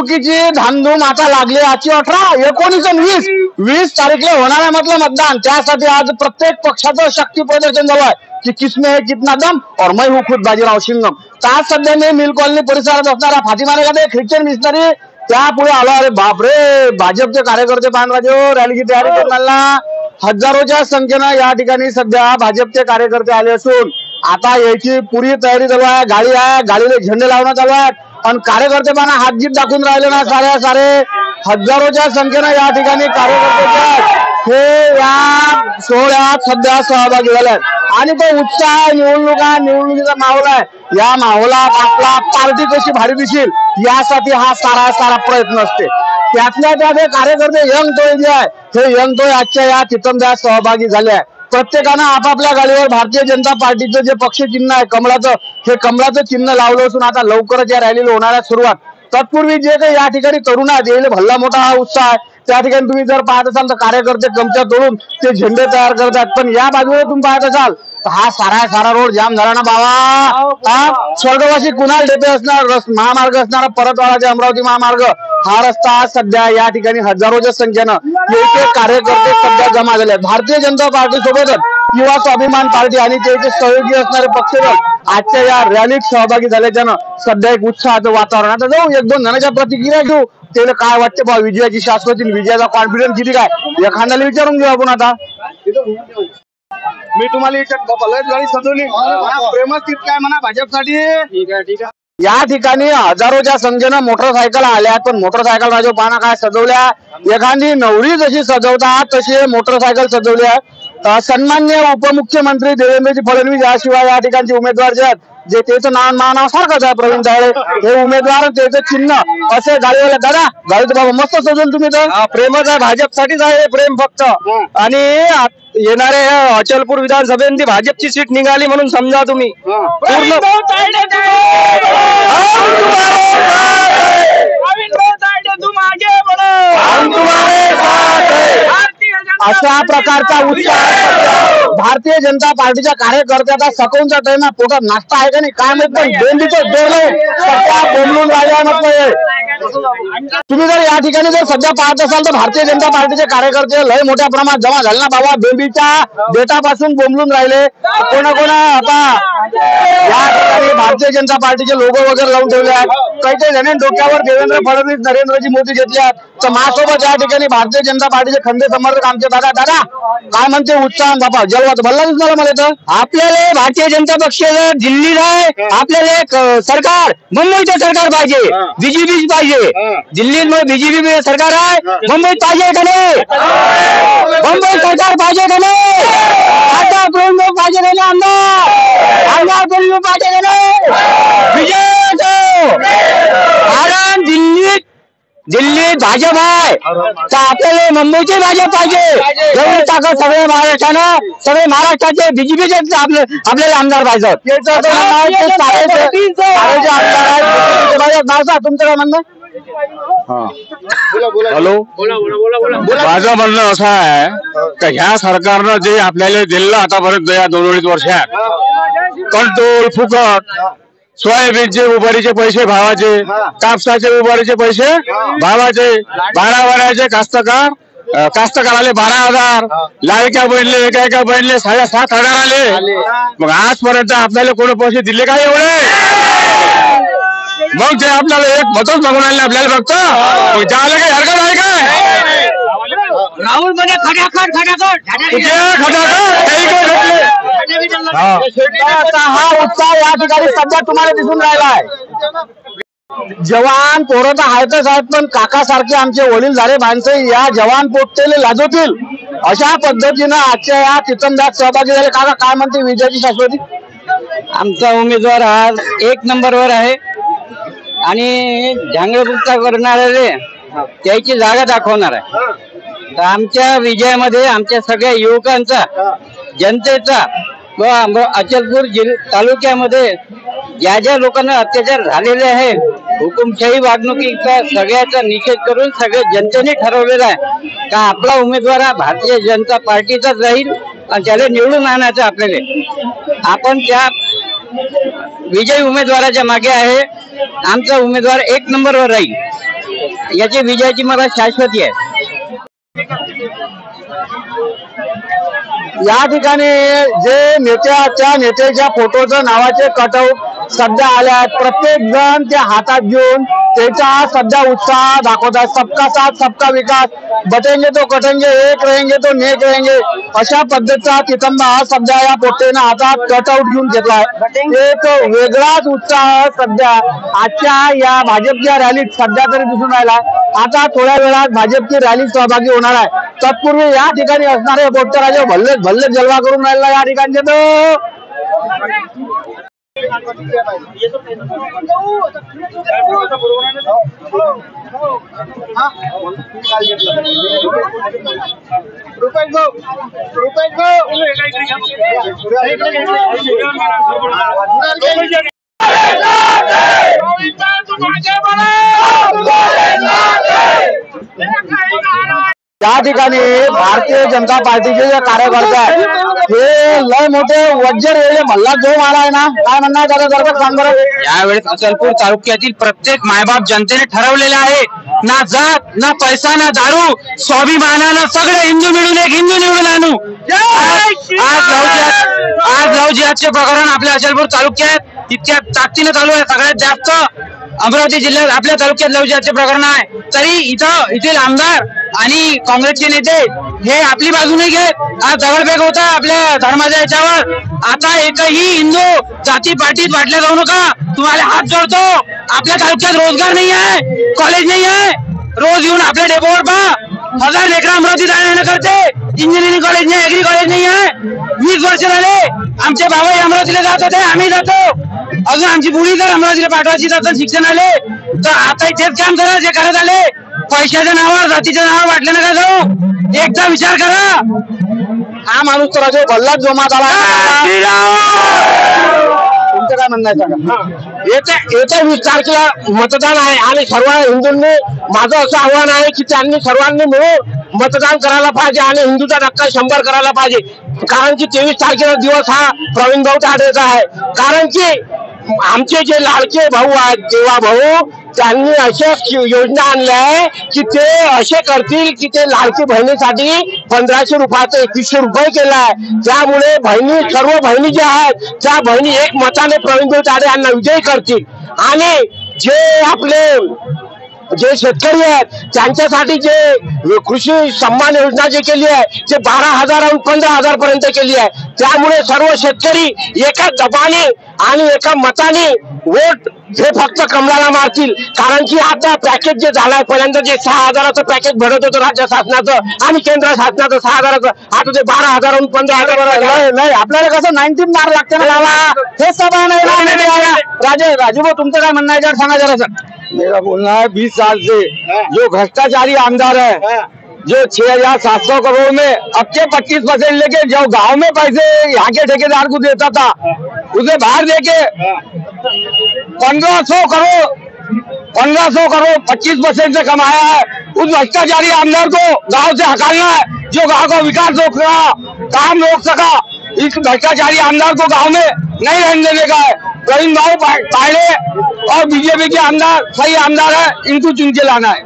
निवडणुकीची धामधूम आता लागली. आजची 18, 19 आणि 20 तारीखला होणार आहे म्हटलं मतदान. त्यासाठी आज प्रत्येक पक्षाचं शक्ती प्रदर्शन झालं आहे की किसमें है कितना दम और मैं हूँ खुद बाजीराव सिंघम. तर आज सध्या मी मिल कॉलनी परिसरात असणारा फातिमाने का ख्रिश्चन मिशनरी त्या पुढे आलो. अरे बापरे, भाजपचे कार्यकर्ते पाहून रॅलीची तयारी करताना हजारोच्या संख्येनं या ठिकाणी सध्या भाजपचे कार्यकर्ते आले असून आता याची पुरी तयारी चालू आहे. गाडी आहे, गाडीला झेंडे लावण्यात चालू आहे आणि कार्यकर्ते पाना हातजीत दाखवून राहिले ना सारे हजारोच्या संख्येनं या ठिकाणी कार्यकर्ते हे या सोहळ्यात सध्या सहभागी झाले आणि तो उत्साह निवडणुकीचा माहोल आहे. या माहोलात आपला पार्टी कशी भारी दिसेल यासाठी हा सारा प्रयत्न असते. त्यातल्या त्यात कार्यकर्ते यंग टोय जे आहे हे यंग टोय आजच्या या चितमद्यात सहभागी झाले आहे. प्रत्येकानं आपापल्या गाडीवर भारतीय जनता पार्टीचं जे पक्ष चिन्ह आहे कमळाचं, हे कमळाचं चिन्ह लावलं असून आता लवकरच या रॅलीला होणाऱ्या सुरुवात. तत्पूर्वी जे काही या ठिकाणी तरुण आहेत यायला भल्ला मोठा हा उत्साह आहे. त्या ठिकाणी तुम्ही जर पाहत असाल तर कार्यकर्ते गमछा तोडून ते झेंडे तयार करतात. पण या बाजूला तुम्ही पाहत असाल तर हा सारा रोड जाम झाला ना बाबा. स्वर्गवासी कुणाल डेपे असणार महामार्ग असणारा परतवाडा ते अमरावती महामार्ग हा रस्ता सध्या या ठिकाणी हजारोच्या संख्येनं एक कार्यकर्ते सध्या जमा झाले. भारतीय जनता पार्टी सोबतच युवा स्वाभिमान पार्टी आणि त्याचे सहयोगी असणारे पक्षगण आजच्या या रॅलीत सहभागी झाल्याच्यानं सध्या एक उत्साहाचं वातावरण. आता जाऊ 1-2 जणांच्या प्रतिक्रिया घेऊ. त्याला काय वाटते बा विजयाची शाश्वती, विजयाचा कॉन्फिडन्स किती काय एखाद्याला विचारून घेऊ आपण. आता मी तुम्हाला गाडी सजवली प्रेमस्थित काय म्हणा भाजपसाठी. ठीक आहे. या ठिकाणी हजारोच्या संख्येनं मोटरसायकल आल्या पण मोटरसायकल राजो पाना काय सजवल्या. एखादी नवरी जशी सजवतात तशी मोटरसायकल सजवल्या. सन्मान्य उपमुख्यमंत्री देवेंद्रजी फडणवीस याशिवाय या ठिकाणचे उमेदवार जे आहेत जे त्याचं नाव सारखंच आहे प्रवीण तायडे हे उमेदवार त्याचं चिन्ह असे गाडीवाले. दादा गाडी तर बाबा मस्त सजवून तुम्ही तर. प्रेमच आहे भाजपसाठीच आहे प्रेम फक्त. आणि येणारे अचलपूर विधानसभेत भाजपची सीट निघाली म्हणून समजा तुम्ही पूर्ण अशा प्रकारचा उत्साह भारतीय जनता पार्टीच्या कार्यकर्त्याचा सकूनचा टाइम पोटात नाश्ता आहे का नाही काय माहित पण बेंडीचं बोलून राहिला म्हटलं. तुम्ही जर या ठिकाणी जर सध्या पाहत असाल तर भारतीय जनता पार्टीचे कार्यकर्ते लय मोठ्या प्रमाणात जमा झाले ना बाबा. बेंबीच्या बेटापासून बोंबलून राहिले. कोणा आता या ठिकाणी भारतीय जनता पार्टीचे लोगो वगैरे लावून ठेवले आहेत. काही जण डोक्यावर देवेंद्र फडणवीस नरेंद्रजी मोदी घेतले आहेत. तर माझ्यासोबत या ठिकाणी भारतीय जनता पार्टीचे खंदे समर्थक आमचे दादा काय म्हणते उत्साह बाबा जलवा भल्ला दिसणार मला. तर आपल्याला भारतीय जनता पक्ष दिल्लीत आहे. आपल्याला सरकार मुंबईचं सरकार पाहिजे, बीजेपी पाहिजे. दिल्लीत बीजेपी सरकार आहे, मुंबईत पाहिजे का नाही. मुंबई सरकार पाहिजे का नाही. आता कोण लोक पाहिजे का नाही. आमदार कोण लोक पाहिजे का नाही. विजय कारण दिल्लीत भाजप आहे तर आपल्याला मुंबईचे भाजप पाहिजे. एवढी ताकद सगळे महाराष्ट्राचे बीजेपीचे आपल्याला आमदार पाहिजे. तुमचं काय म्हणणं. हॅलो, माझं म्हणणं असं आहे की ह्या सरकारनं जे आपल्याला दिलं आतापर्यंत या 2-2.5 वर्षात कंट्रोल फुकट सोयाबीनचे उभारीचे पैसे भावाचे, कापसाचे उभारीचे पैसे भावाचे, 12 वर्षाचे कास्तकाराले 12,000, लाडक्या बहिणीले एका बहिणीले 7,500 आले. मग आजपर्यंत आपल्याला कोणी पैसे दिले काय एवढे. मग ते आपल्याला एक मतच बघून आणले आपल्याला फक्त जायला काही हरकत आहे काय. राहुल म्हणजे हा उत्साह या ठिकाणी सध्या तुम्हाला दिसून राहिला आहे. जवान पोरं तर आहेतच आहेत पण काकासारखे आमचे वडील झाले माणसं या जवान पोट्टेले लाजवतील अशा पद्धतीनं आजच्या या चितमदात सहभागी झाले. काका काय म्हणते विजयाची शाश्वती. आमचा उमेदवार आज 1 नंबरवर आहे आणि झांगडपुक्ता करणारे त्याची जागा दाखवणार आहे. तर आमच्या विजयामध्ये आमच्या सगळ्या युवकांचा जनतेचा व अचलपूर तालुक्यामध्ये ज्या लोकांना अत्याचार झालेले आहे हुकुमशाही वागणुकीचा सगळ्याचा निषेध करून सगळ्या जनतेने ठरवलेला आहे का आपला उमेदवार हा भारतीय जनता पार्टीचाच राहील आणि त्याला निवडून आणायचं आपल्याला. आपण त्या विजयी उमेदवाराच्या मागे आहे. आमचा उमेदवार 1 नंबरवर राहील. याची विजयाची मला शाश्वती आहे. या ठिकाणी जे त्या नेत्याच्या फोटोचं नावाचे कटआउट सध्या आले आहेत. प्रत्येक जण ते हातात घेऊन त्याचा सध्या उत्साह दाखवतात. सबका साथ सबका विकास, बटेंगे तो कटेंगे, एक रहेंगे तो नेक रहेंगे, अशा पद्धतीचा तिथंबा सध्या या पोट्टेनं हातात कटआउट घेऊन घेतलाय. एक वेगळाच उत्साह सध्या आजच्या या भाजपच्या रॅलीत सध्या तरी दिसून राहिला. आता थोड्या वेळात भाजपची रॅली सहभागी होणार आहे. तत्पूर्वी या ठिकाणी असणारे पोट्टे राजे भल्ले भल्ले जलवा करून राहिला या ठिकाणचे तो त्या ठिकाणी भारतीय जनता पार्टीचे जे कार्यकर्ते आहेत हे लय मोठे वज्र वेळे मल्ला जो मारा आहे ना, काय म्हणणार त्याला जरा सांग बरं. यावेळेस अचलपूर तालुक्यातील प्रत्येक मायबाप जनतेने ठरवलेलं आहे, ना जात ना पैसा ना दारू, स्वाभिमानानं सगळे हिंदू मिळून एक हिंदू निवडून आणू. आज लव जिहादचे प्रकरण आपल्या अचलपूर तालुक्यात इतक्या ताकदीनं चालू आहे. सगळ्यात जास्त अमरावती जिल्ह्यात आपल्या तालुक्यात लव जिहादचे प्रकरण आहे. तरी इथील आमदार आणि काँग्रेसचे नेते हे आपली बाजू नाही घेत. आज दगडफेक होत आहे आपल्या धर्माच्या याच्यावर. आता एकही हिंदू जाती पाटीत वाटल्या जाऊ नका. तुम्हाला हात जोडतो. आपल्या तालुक्यात रोजगार नाही आहे, कॉलेज नाही आहे. रोज येऊन आपल्या डेपोवर पहा, 1000 लेकरं अमरावतीत जाणं करते. इंजिनिअरिंग कॉलेज नाही, ऍग्री कॉलेज नाही आहे. 20 वर्ष झाले आमचे बाबाही अमरावतीला जात होते, आम्ही जातो. अजून आमची मुली जर अमरावतीला पाठवायची जातात शिक्षण आले तर आता तेच काम करा जे करत आले. पैशाच्या नावावर जातीच्या नावावर वाटलं नका जाऊ. एकदा विचार करा. हा माणूस तर राजे भल्लाच जोमात आला. तुमचं काय म्हणणं आहे सांगा. येत्या 20 तारखेला मतदान आहे आणि सर्व हिंदूंनी माझं असं आव्हान आहे की त्यांनी सर्वांनी मिळून मतदान करायला पाहिजे आणि हिंदूचा धक्का 100 करायला पाहिजे. कारण की 23 तारखेचा दिवस हा प्रवीण भाऊ ताडेचा आहे. कारण की आमचे जे लाडके भाऊ आहेत देवा भाऊ, त्यांनी अशा योजना आणल्या आहे की ते असे करतील की ते लाडकी बहिणीसाठी 1500 रुपयाचं 2100 रुपये केलं आहे. त्यामुळे बहिणी सर्व बहिणी ज्या आहेत त्या बहिणी एक मताने प्रवीण भाऊ ताडे यांना विजयी करतील. आणि जे शेतकरी आहेत त्यांच्यासाठी जे कृषी सन्मान योजना जे केली आहे ते 12,000 आणि 15,000 पर्यंत केली आहे. त्यामुळे सर्व शेतकरी एका दबाने आणि एका मताने वोट हे फक्त कमळाला मारतील. कारण की आता पॅकेज जे झालंय, पहिल्यांदा जे 6,000चं पॅकेज भरत होतं राज्य शासनाचं आणि केंद्र शासनाचं 6,000चं, आता ते 12,000 आणि 15,000. नाही आपल्याला कसं 19 मार लागते ना बाबा. हे सभा नाही. राजूभाऊ तुमचं काय म्हणणं आहे सांगा जरा सर. मेरा बोलना है 20 साल से जो भ्रष्टाचारी आमदार है, जो 6,700 करोड़ में अब के 25% लेके जो गांव में पैसे यहाँ के ठेकेदार को देता था उसे बाहर देके 1500 करोड़ 25% से कमाया है. उस भ्रष्टाचारी आमदार को गांव से हटाना है जो गांव का विकास रोक रहा, काम रोक सका. इस भ्रष्टाचारी आमदार को गांव में नहीं रहने देने का है. प्रवीण भाऊ ताड़े और बीजेपी के आमदार सही आमदार है, इनको चुन के लाना है.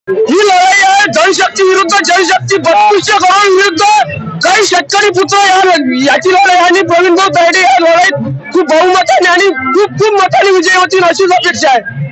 ही लढाई आहे जनशक्ती विरुद्ध जनशक्ती. 3200 करोड विरुद्ध काही शेतकरी पुत्र याची लढाई आणि प्रवीण भाऊ तायडे या लढाईत खूप बहुमताने आणि खूप मताने विजय होतील अशीच अपेक्षा आहे.